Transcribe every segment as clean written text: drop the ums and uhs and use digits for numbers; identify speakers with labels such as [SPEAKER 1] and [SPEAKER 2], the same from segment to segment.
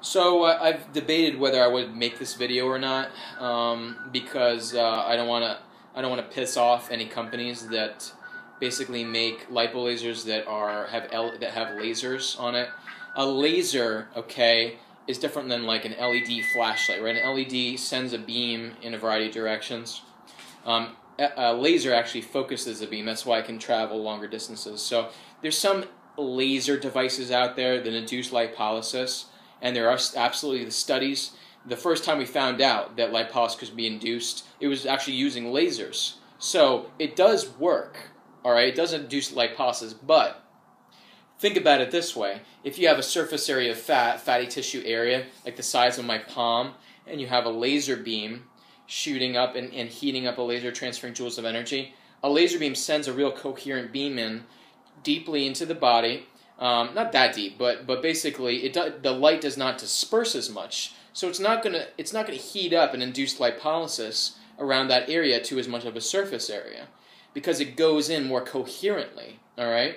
[SPEAKER 1] I've debated whether I would make this video or not, because I don't want to piss off any companies that basically make lipo lasers that have lasers on it. A laser, okay, is different than like an LED flashlight, right? An LED sends a beam in a variety of directions. A laser actually focuses a beam. That's why it can travel longer distances. So there's some laser devices out there that induce lipolysis. And there are absolutely the studies. The first time we found out that lipolysis could be induced, it was actually using lasers. So it does work, all right? It does induce lipolysis, but think about it this way. If you have a surface area of fatty tissue area, like the size of my palm, and you have a laser beam shooting up and heating up a laser, transferring joules of energy, a laser beam sends a real coherent beam in deeply into the body. Not that deep, but basically the light does not disperse as much, so it's not gonna heat up and induce lipolysis around that area to as much of a surface area, because it goes in more coherently. All right,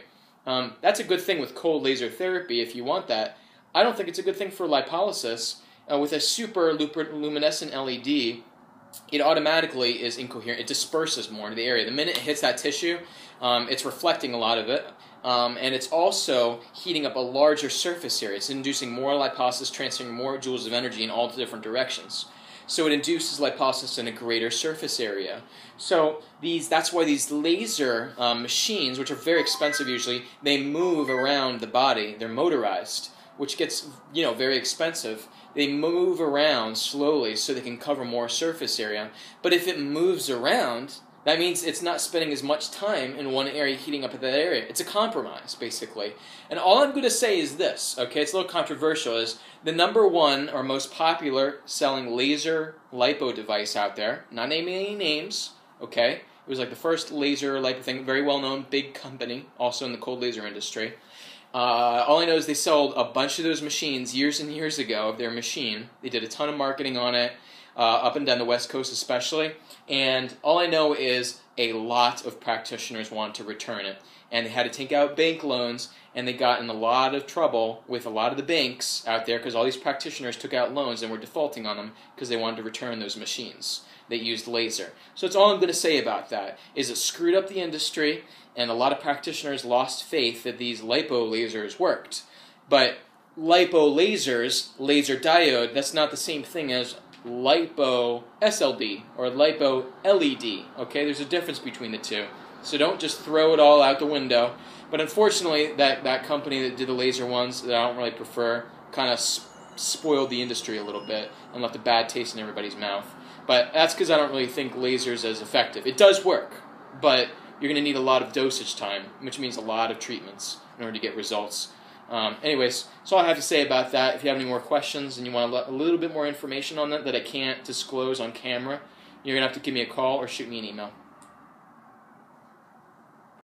[SPEAKER 1] that's a good thing with cold laser therapy if you want that. I don't think it's a good thing for lipolysis. With a super luminescent LED, it automatically is incoherent. It disperses more into the area. The minute it hits that tissue, it's reflecting a lot of it. And it's also heating up a larger surface area. It's inducing more lipolysis, transferring more joules of energy in all different directions. So it induces lipolysis in a greater surface area. So that's why these laser machines, which are very expensive usually, they move around the body. They're motorized, which gets very expensive. They move around slowly so they can cover more surface area. But if it moves around, that means it's not spending as much time in one area heating up at that area. It's a compromise, basically. And all I'm going to say is this, okay? It's a little controversial, is the #1 or most popular selling laser lipo device out there, not naming any names, okay? It was like the first laser lipo thing, very well-known, big company, also in the cold laser industry. All I know is they sold a bunch of those machines years and years ago of their machine. They did a ton of marketing on it, up and down the West Coast especially, and all I know is a lot of practitioners wanted to return it, and they had to take out bank loans, and they got in a lot of trouble with a lot of the banks out there because all these practitioners took out loans and were defaulting on them because they wanted to return those machines that used laser. So that's all I'm going to say about that, is it screwed up the industry, and a lot of practitioners lost faith that these lipo lasers worked. But lipo lasers, laser diode, that's not the same thing as lipo SLD or lipo LED. Okay, there's a difference between the two. So don't just throw it all out the window. But unfortunately, that company that did the laser ones that I don't really prefer kind of spoiled the industry a little bit and left a bad taste in everybody's mouth. But that's because I don't really think lasers as effective. It does work, but you're going to need a lot of dosage time, which means a lot of treatments in order to get results. Anyways, that's all I have to say about that. If you have any more questions and you want a little bit more information on that I can't disclose on camera, you're going to have to give me a call or shoot me an email.